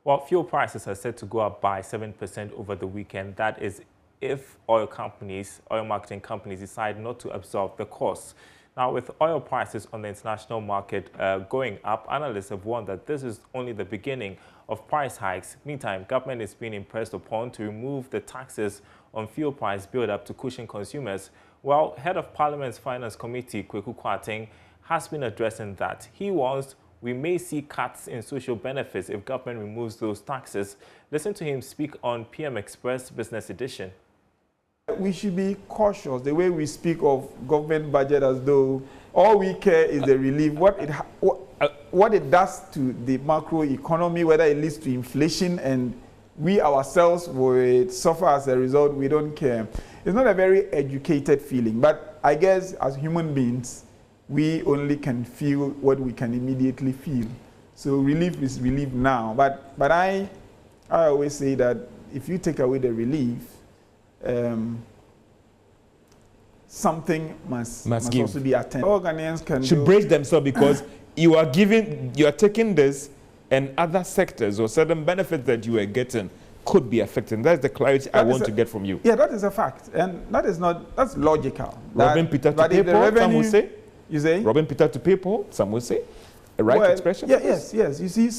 Well, fuel prices are set to go up by 7% over the weekend. That is if oil marketing companies decide not to absorb the costs. Now, with oil prices on the international market going up, analysts have warned that this is only the beginning of price hikes. Meantime, government is being impressed upon to remove the taxes on fuel price build-up to cushion consumers. Well, head of Parliament's Finance Committee, Kweku Kwarteng, has been addressing that. He warns we may see cuts in social benefits if government removes those taxes. Listen to him speak on PM Express Business Edition. We should be cautious the way we speak of government budget as though all we care is the relief, what it does to the macro economy, whether it leads to inflation, and we ourselves will suffer as a result. We don't care. It's not a very educated feeling, but I guess as human beings, we only can feel what we can immediately feel. So relief is relief now. But I always say that if you take away the relief, something must also be attended. All Ghanaians should brace themselves because you are taking this, and other sectors or certain benefits that you are getting could be affected. That's the clarity I want to get from you. Yeah, that is a fact, and that's logical. Robbing Peter to pay Paul, some will say. You say? Robbing Peter to pay Paul, some will say. A right expression? Yeah, yes. You see,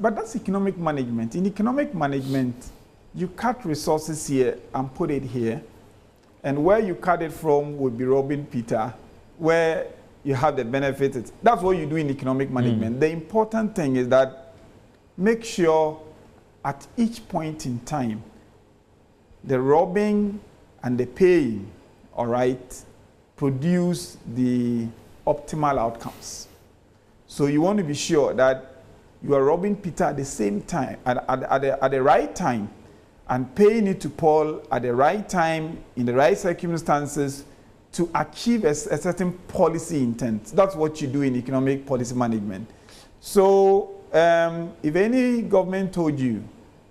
but that's economic management. In economic management, you cut resources here and put it here, and where you cut it from would be robbing Peter, where you have the benefits. That's what you do in economic management. The important thing is that make sure at each point in time, the robbing and the paying, all right, produce the optimal outcomes. So you want to be sure that you are robbing Peter at the same time, at the right time, and paying it to Paul at the right time, in the right circumstances, to achieve a certain policy intent. That's what you do in economic policy management. So if any government told you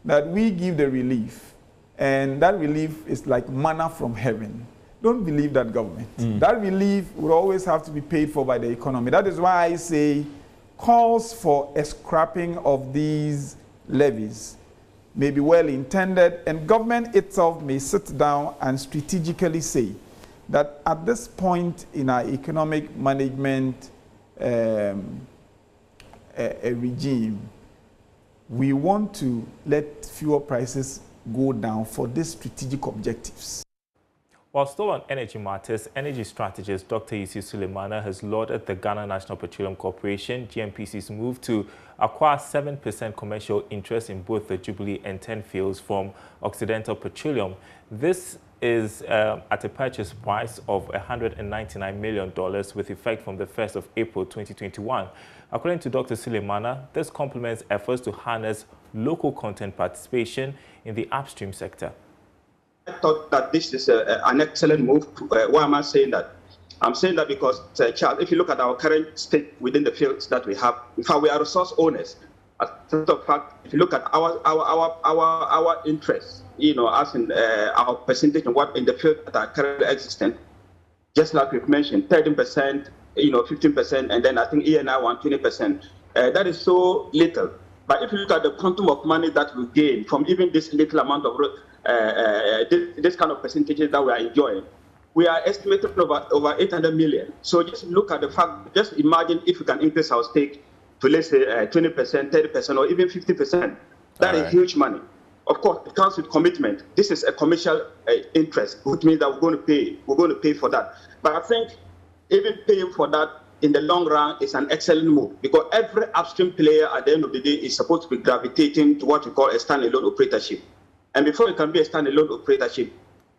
that we give the relief, and that relief is like manna from heaven, don't believe that government. That relief will always have to be paid for by the economy. That is why I say calls for a scrapping of these levies may be well intended, and government itself may sit down and strategically say that at this point in our economic management regime, we want to let fuel prices go down for these strategic objectives. While still on energy matters, energy strategist Dr. Yusuf Sulemana has lauded the Ghana National Petroleum Corporation, GNPC's move to acquire 7% commercial interest in both the Jubilee and 10 fields from Occidental Petroleum. This is at a purchase price of $199 million with effect from the 1st of April 2021. According to Dr. Sulemana, this complements efforts to harness local content participation in the upstream sector. I thought that this is an excellent move. Why am I saying that? I'm saying that because, Charles, if you look at our current state within the fields that we have, in fact, we are resource owners. As a matter of fact, if you look at our interests, as in our percentage in the field that are currently existent, just like we've mentioned, 13%, 15%, and then I think ENI 20%. That is so little. But if you look at the quantum of money that we gain from even this little amount of this kind of percentages that we are enjoying, we are estimating over 800 million. So just look at the fact, just imagine if we can increase our stake to, let's say, 20%, 30%, or even 50%. That is huge money. Of course, it comes with commitment. This is a commercial interest, which means that we're going to pay for that. But I think even paying for that in the long run is an excellent move, because every upstream player at the end of the day is supposed to be gravitating to what we call a standalone operatorship. And before it can be a standalone operatorship,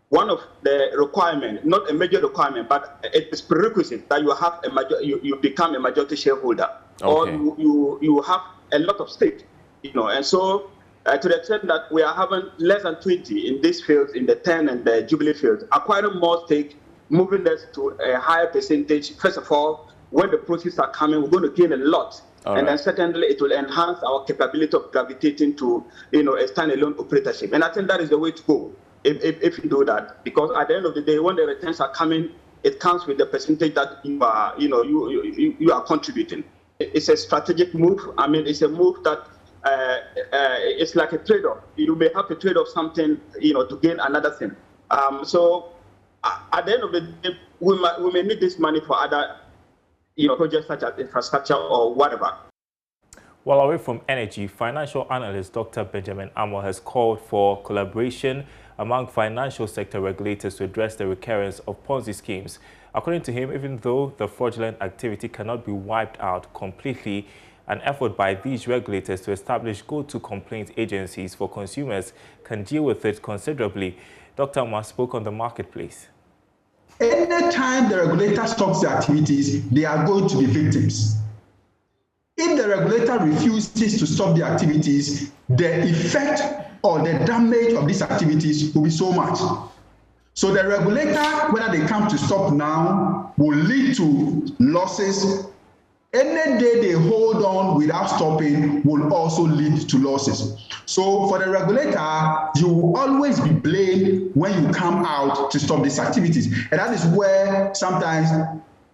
one of the requirements, not a major requirement, but it is prerequisite that you have you become a majority shareholder, or you have a lot of stake, And so, to the extent that we are having less than 20 in these fields, in the 10 and the Jubilee fields, acquiring more stake, moving us to a higher percentage. First of all, when the proceeds are coming, we're going to gain a lot. And then secondly, it will enhance our capability of gravitating to, a standalone operatorship. And I think that is the way to go if you do that. Because at the end of the day, when the returns are coming, it comes with the percentage that you are, you are contributing. It's a strategic move. I mean, it's a move that it's like a trade-off. You may have to trade off something, to gain another thing. So at the end of the day, we may need this money for other, projects such as infrastructure or whatever. Well, away from energy, financial analyst Dr. Benjamin Amo has called for collaboration among financial sector regulators to address the recurrence of PONZI schemes. According to him, even though the fraudulent activity cannot be wiped out completely, an effort by these regulators to establish go-to complaint agencies for consumers can deal with it considerably. Dr. Amo spoke on the marketplace. Anytime the regulator stops the activities, they are going to be victims. If the regulator refuses to stop the activities, the effect or the damage of these activities will be so much. So the regulator, whether they come to stop now, will lead to losses. Any day they hold on without stopping will also lead to losses. So for the regulator, you will always be blamed when you come out to stop these activities. And that is where sometimes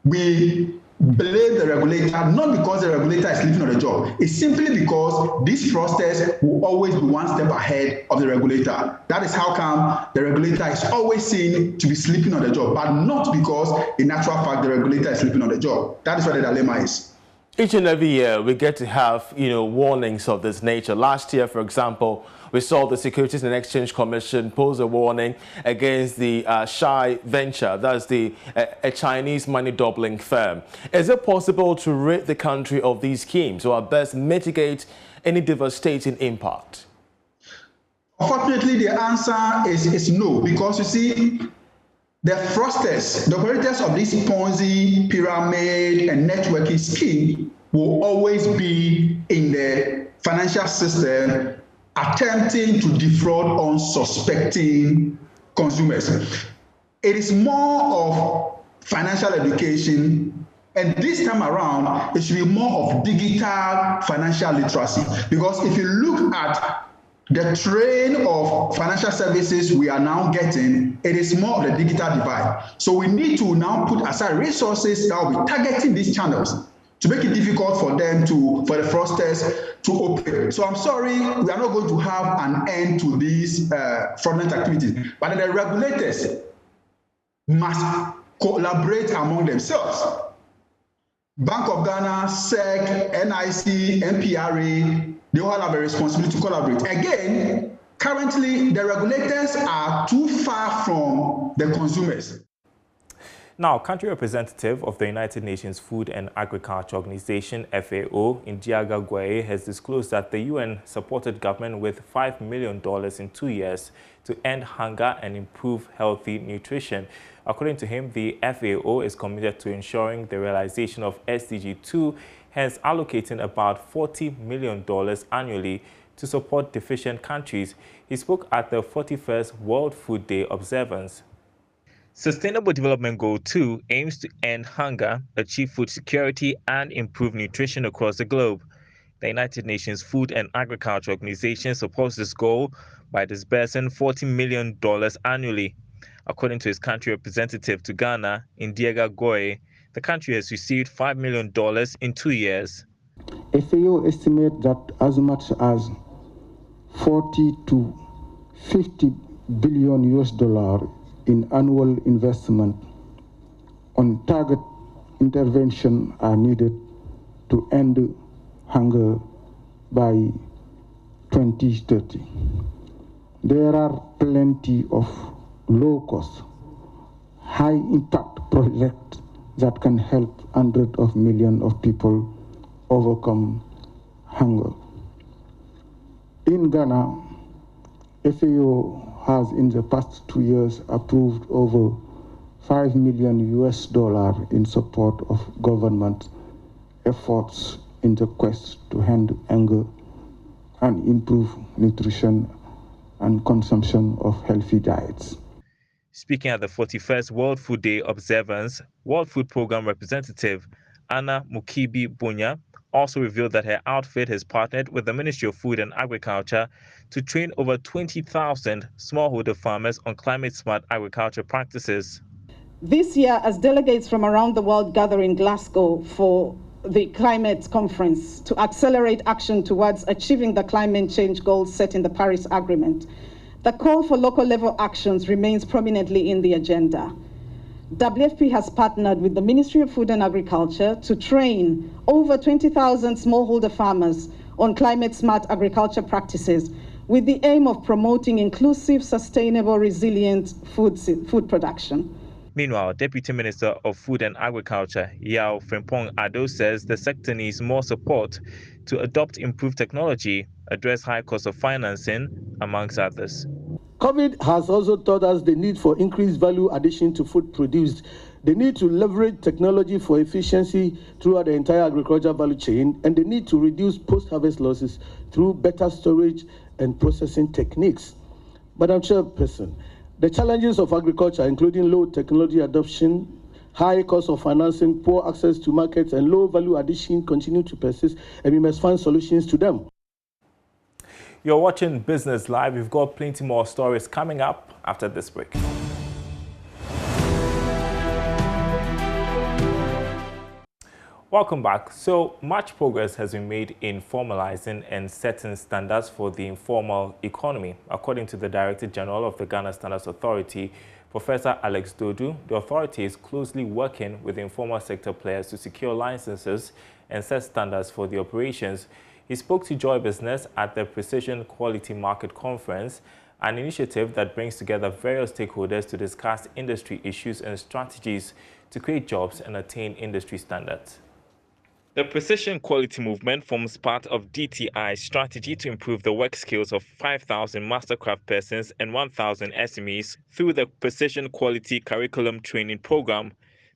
we blame the regulator, not because the regulator is sleeping on the job. It's simply because these fraudsters will always be one step ahead of the regulator. That is how come the regulator is always seen to be sleeping on the job, but not because in actual fact the regulator is sleeping on the job. That is what the dilemma is. Each and every year, we get to have, warnings of this nature. Last year, for example, we saw the Securities and Exchange Commission pose a warning against the Shai venture. That's a Chinese money doubling firm. Is it possible to rid the country of these schemes, or at best mitigate any devastating impact? Unfortunately, the answer is no, because you see, the fraudsters, the operators of this PONZI, pyramid, and networking scheme will always be in the financial system attempting to defraud unsuspecting consumers. It is more of financial education, and this time around, it should be more of digital financial literacy. Because if you look at the train of financial services we are now getting, it is more of the digital divide. So we need to now put aside resources that will be targeting these channels to make it difficult for them for the fraudsters to operate. So I'm sorry, we are not going to have an end to these fraudulent activities, but the regulators must collaborate among themselves. Bank of Ghana, SEC, NIC, MPRA, they all have a responsibility to collaborate. Again, currently, the regulators are too far from the consumers. Now, country representative of the United Nations Food and Agriculture Organization, FAO, Ndiaga Gueye, has disclosed that the UN supported government with $5 million in 2 years to end hunger and improve healthy nutrition. According to him, the FAO is committed to ensuring the realization of SDG 2, hence allocating about $40 million annually to support deficient countries. He spoke at the 41st World Food Day observance. Sustainable Development Goal 2 aims to end hunger, achieve food security, and improve nutrition across the globe. The United Nations Food and Agriculture Organization supports this goal by disbursing $40 million annually. According to his country representative to Ghana, Ndiaga Gueye, the country has received $5 million in 2 years. FAO estimates that as much as 40 to 50 billion US dollars in annual investment on target intervention are needed to end hunger by 2030. There are plenty of low-cost, high-impact projects that can help hundreds of millions of people overcome hunger. In Ghana, FAO has in the past 2 years approved over $5 million US in support of government efforts in the quest to end hunger and improve nutrition and consumption of healthy diets. Speaking at the 41st World Food Day observance, World Food Programme representative Anna Mukibi Bunya also revealed that her outfit has partnered with the Ministry of Food and Agriculture to train over 20,000 smallholder farmers on climate-smart agriculture practices. This year, as delegates from around the world gather in Glasgow for the climate conference to accelerate action towards achieving the climate change goals set in the Paris Agreement. The call for local level actions remains prominently in the agenda. WFP has partnered with the Ministry of Food and Agriculture to train over 20,000 smallholder farmers on climate-smart agriculture practices with the aim of promoting inclusive, sustainable, resilient food production. Meanwhile, Deputy Minister of Food and Agriculture, Yao Frimpong Ado, says the sector needs more support to adopt improved technology, address high cost of financing, amongst others. COVID has also taught us the need for increased value addition to food produced, the need to leverage technology for efficiency throughout the entire agricultural value chain, and the need to reduce post-harvest losses through better storage and processing techniques. Madam Chairperson, the challenges of agriculture, including low technology adoption, high cost of financing, poor access to markets, and low value addition continue to persist, and we must find solutions to them. You're watching Business Live. We've got plenty more stories coming up after this break. Welcome back. So much progress has been made in formalizing and setting standards for the informal economy. According to the Director General of the Ghana Standards Authority, Professor Alex Dodu, the authority is closely working with informal sector players to secure licenses and set standards for the operations. He spoke to Joy Business at the Precision Quality Market Conference, an initiative that brings together various stakeholders to discuss industry issues and strategies to create jobs and attain industry standards. The Precision Quality Movement forms part of DTI's strategy to improve the work skills of 5,000 mastercraft persons and 1,000 SMEs through the Precision Quality Curriculum Training Program.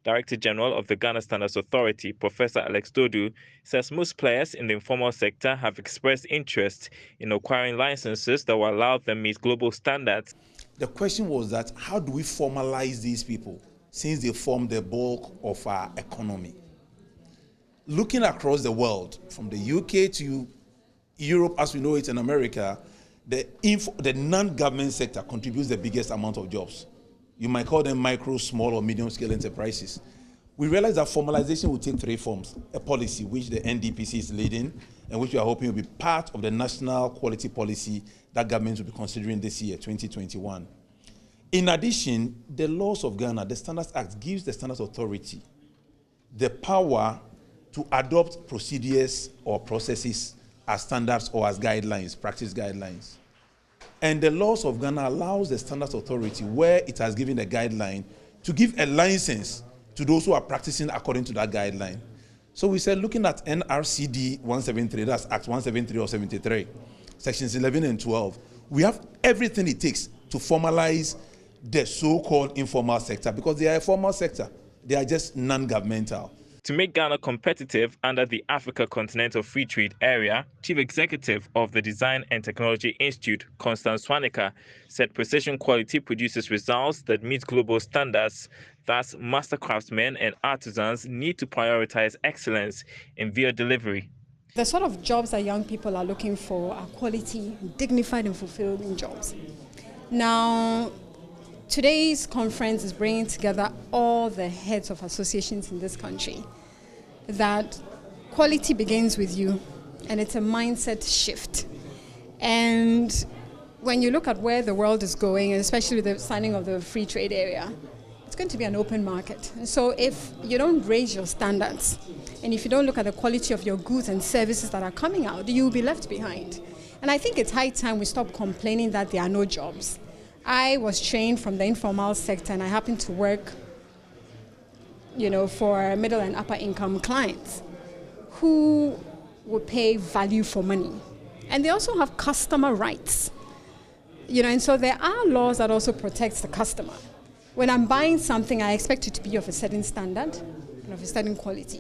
Director General of the Ghana Standards Authority, Professor Alex Dodu, says most players in the informal sector have expressed interest in acquiring licenses that will allow them to meet global standards. The question was that how do we formalize these people since they form the bulk of our economy? Looking across the world, from the UK to Europe as we know it in America, the non-government sector contributes the biggest amount of jobs. You might call them micro, small, or medium-scale enterprises. We realize that formalization will take three forms: a policy, which the NDPC is leading, and which we are hoping will be part of the national quality policy that government will be considering this year, 2021. In addition, the laws of Ghana, the Standards Act, gives the Standards Authority the power to adopt procedures or processes as standards or as guidelines, practice guidelines. And the laws of Ghana allows the Standards Authority, where it has given a guideline, to give a license to those who are practicing according to that guideline. So we said, looking at NRCD 173, that's Act 173 or 73, sections 11 and 12, we have everything it takes to formalize the so-called informal sector, because they are a formal sector. They are just non-governmental. To make Ghana competitive under the Africa Continental Free Trade Area, Chief Executive of the Design and Technology Institute, Constance Swanika, said precision quality produces results that meet global standards. Thus, master craftsmen and artisans need to prioritize excellence in their delivery. The sort of jobs that young people are looking for are quality, dignified and fulfilling jobs. Now, today's conference is bringing together all the heads of associations in this country. That quality begins with you, and it's a mindset shift. And when you look at where the world is going, and especially with the signing of the free trade area, it's going to be an open market. And so if you don't raise your standards, and if you don't look at the quality of your goods and services that are coming out, you'll be left behind. And I think it's high time we stop complaining that there are no jobs. I was trained from the informal sector, and I happen to work, for middle and upper income clients who would pay value for money. And they also have customer rights. And so there are laws that also protect the customer. When I'm buying something, I expect it to be of a certain standard and of a certain quality.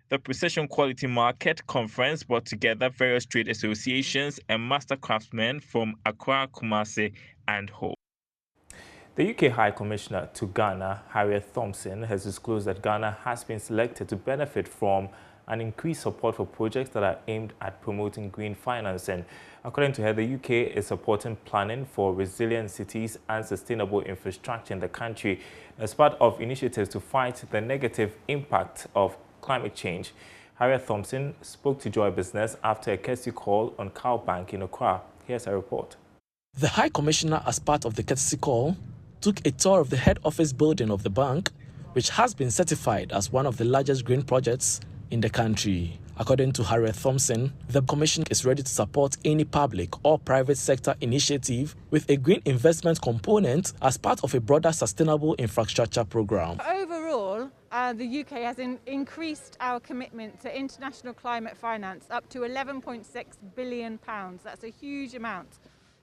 The Precision Quality Market Conference brought together various trade associations and master craftsmen from Accra, Kumasi, and Ho. The UK High Commissioner to Ghana, Harriet Thompson, has disclosed that Ghana has been selected to benefit from an increased support for projects that are aimed at promoting green financing. According to her, the UK is supporting planning for resilient cities and sustainable infrastructure in the country as part of initiatives to fight the negative impact of climate change. Harriet Thompson spoke to Joy Business after a courtesy call on Cow Bank in Accra. Here's a report. The High Commissioner, as part of the courtesy call, took a tour of the head office building of the bank, which has been certified as one of the largest green projects in the country. According to Harriet Thompson, the Commission is ready to support any public or private sector initiative with a green investment component as part of a broader sustainable infrastructure program. Overall, the UK has increased our commitment to international climate finance up to £11.6 billion. That's a huge amount.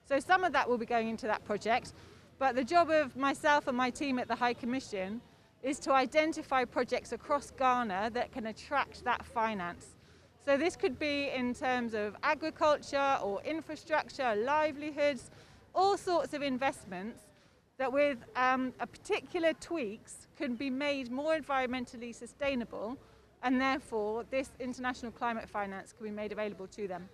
So some of that will be going into that project, but the job of myself and my team at the High Commission is to identify projects across Ghana that can attract that finance. So this could be in terms of agriculture or infrastructure, livelihoods, all sorts of investments that with a particular tweaks can be made more environmentally sustainable, and therefore this international climate finance can be made available to them.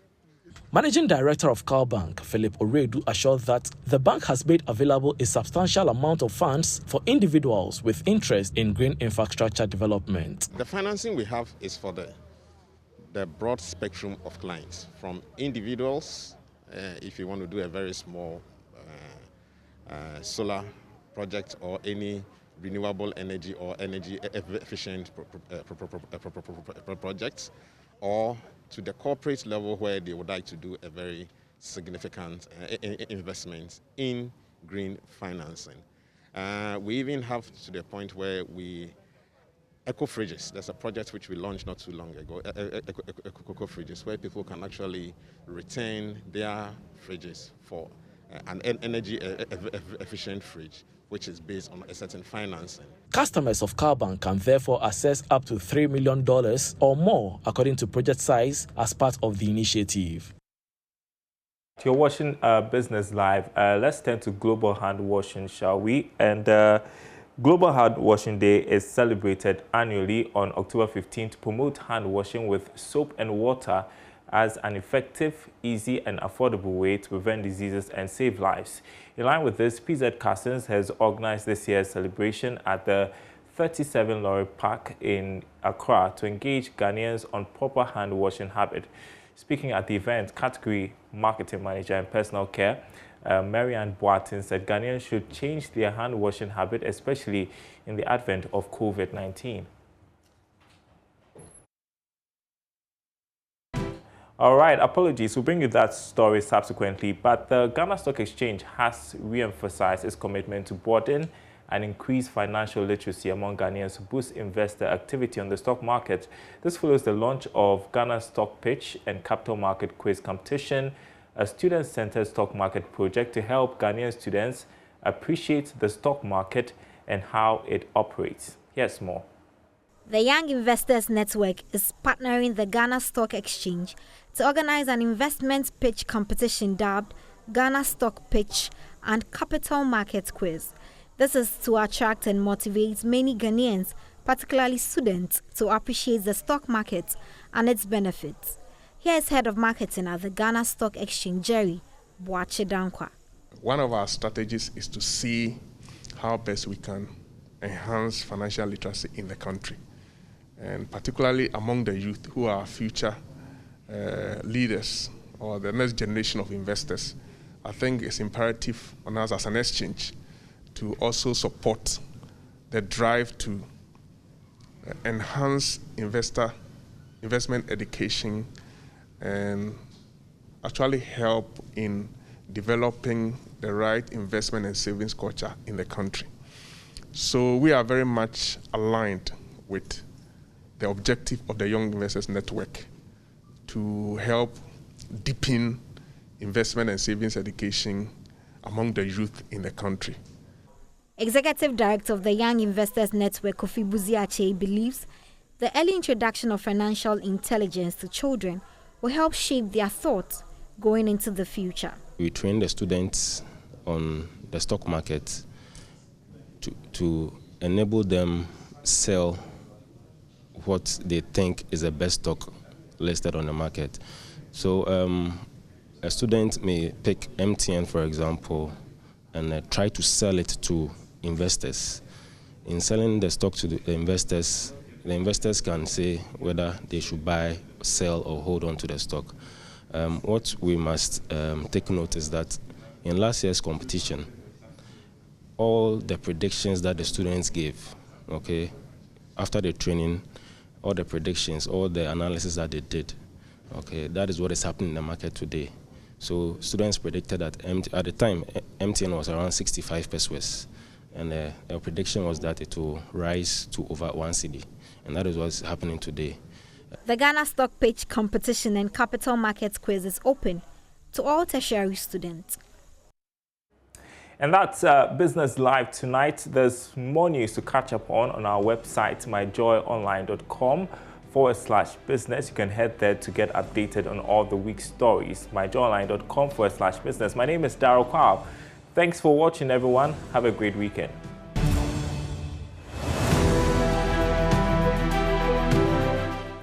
Managing Director of Cow Bank, Philip Oredu, assured that the bank has made available a substantial amount of funds for individuals with interest in green infrastructure development. The financing we have is for the broad spectrum of clients, from individuals, if you want to do a very small solar project or any renewable energy or energy efficient projects, or to the corporate level where they would like to do a very significant investment in green financing. We even have to the point where we eco-fridges. There's a project which we launched not too long ago, eco-fridges, where people can actually retain their fridges for an energy efficient fridge, which is based on a certain financing. Customers of Cow Bank can therefore access up to $3 million or more, according to project size, as part of the initiative. You're watching Business Live. Let's turn to global hand washing, shall we? And Global Hand Washing Day is celebrated annually on October 15th to promote hand washing with soap and water as an effective, easy and affordable way to prevent diseases and save lives. In line with this, PZ Cussons has organized this year's celebration at the 37 Lorry Park in Accra to engage Ghanaians on proper hand washing habit. Speaking at the event, category marketing manager and personal care, Marianne Boatin said Ghanaians should change their hand washing habit, especially in the advent of COVID-19. All right, apologies, we'll bring you that story subsequently, but the Ghana Stock Exchange has re-emphasized its commitment to broaden and increase financial literacy among Ghanaians to boost investor activity on the stock market. This follows the launch of Ghana Stock Pitch and Capital Market Quiz Competition, a student-centered stock market project to help Ghanaian students appreciate the stock market and how it operates. Here's more. The Young Investors Network is partnering the Ghana Stock Exchange to organize an investment pitch competition dubbed Ghana Stock Pitch and Capital Market Quiz. This is to attract and motivate many Ghanaians, particularly students, to appreciate the stock market and its benefits. Here is Head of Marketing at the Ghana Stock Exchange, Jerry Boache-Dankwa. One of our strategies is to see how best we can enhance financial literacy in the country, and particularly among the youth who are future leaders or the next generation of investors. I think it's imperative on us as an exchange to also support the drive to enhance investment education and actually help in developing the right investment and savings culture in the country. So we are very much aligned with the objective of the Young Investors Network to help deepen investment and savings education among the youth in the country. Executive Director of the Young Investors Network, Kofi Buziache, believes the early introduction of financial intelligence to children will help shape their thoughts going into the future. We train the students on the stock market to enable them sell what they think is the best stock listed on the market. So a student may pick MTN, for example, and try to sell it to investors. In selling the stock to the investors, the investors can say whether they should buy, sell, or hold on to the stock. What we must take note is that in last year's competition, all the predictions that the students gave, okay, after the training, all the predictions, all the analysis that they did, okay, that is what is happening in the market today. So students predicted that at the time, MTN was around 65 pesos, and their prediction was that it will rise to over 1 cedi, and that is what's happening today. The Ghana Stock Pitch Competition and Capital Markets Quiz is open to all tertiary students. And that's Business Live tonight. There's more news to catch up on our website, myjoyonline.com/business. You can head there to get updated on all the week's stories. myjoyonline.com/business. My name is Darryl Kwao. Thanks for watching, everyone. Have a great weekend.